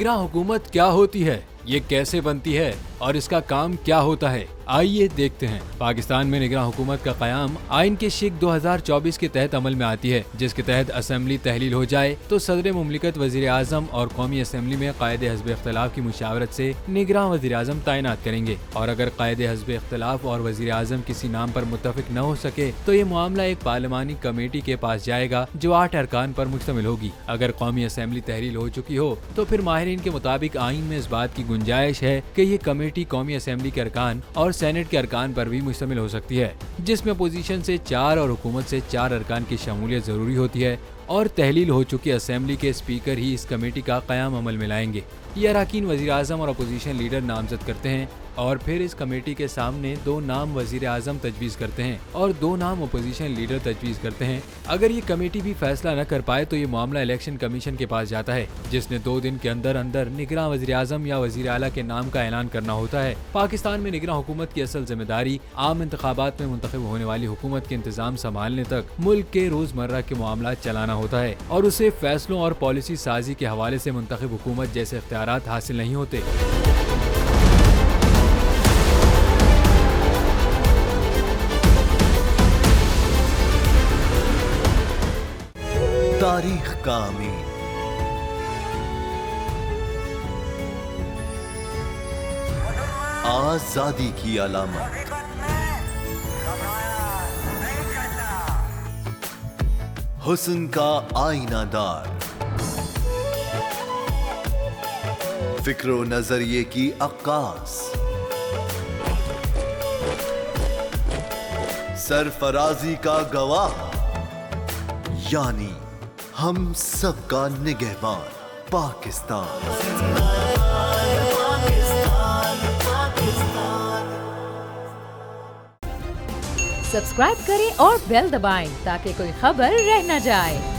निगरां हुकूमत क्या होती है, ये कैसे बनती है और इसका काम क्या होता है, आइए देखते हैं। पाकिस्तान में निगरां हुकूमत का क़याम आइन के शिक 2024 के तहत अमल में आती है, जिसके तहत असेंबली तहलील हो जाए तो सदर मुमलिकत वज़ीर आज़म और कौमी असेंबली में क़ायद हज़्ब इख्तिलाफ की मुशावरत से निगरां वज़ीर आज़म तैनात करेंगे। और अगर क़ायद हज़्ब इख्तिलाफ और वज़ीर आज़म किसी नाम पर मुत्तफ़िक न हो सके तो ये मामला एक पार्लिमानी कमेटी के पास जाएगा जो 8 अरकान पर मुश्तमिल होगी। अगर कौमी असेंबली तहलील हो चुकी हो तो फिर माहिरीन के मुताबिक आइन में इस बात की गुंजाइश है कि ये कमेटी कौमी असेंबली के अरकान और सेनेट के अरकान पर भी मुश्तमिल हो सकती है, जिसमें अपोजिशन से 4 और हुकूमत से 4 अरकान की शमूलियत जरूरी होती है और तहलील हो चुकी असेंबली के स्पीकर ही इस कमेटी का क़याम अमल में लाएंगे। ये अरकान वज़ीर आज़म और अपोजिशन लीडर नामजद करते हैं और फिर इस कमेटी के सामने 2 नाम वज़ीर आज़म तजवीज़ करते हैं और 2 नाम अपोजिशन लीडर तजवीज़ करते हैं। अगर ये कमेटी भी फैसला न कर पाए तो ये मामला इलेक्शन कमीशन के पास जाता है, जिसने 2 दिन के अंदर अंदर निगरां वज़ीर आज़म या वज़ीर आला के नाम का ऐलान करना होता है। पाकिस्तान में निगरां हुकूमत की असल जिम्मेदारी आम इंतखाबात में मुंतखब होने वाली हुकूमत के इंतजाम संभालने तक मुल्क के रोजमर्रा के मामला चलाना होता है और उसे फैसलों और पॉलिसी साजी के हवाले से मुंतखब हुकूमत जैसे इख्तियारात हासिल नहीं होते। तारीख का अमीन। आजादी की अलामत। हुस्न का आईनादार। फिक्रो नजरिए की अक्कास। सरफराजी का गवाह, यानी हम सबका निगहबान पाकिस्तान। सब्सक्राइब करें और बेल दबाएं ताकि कोई खबर रह न जाए।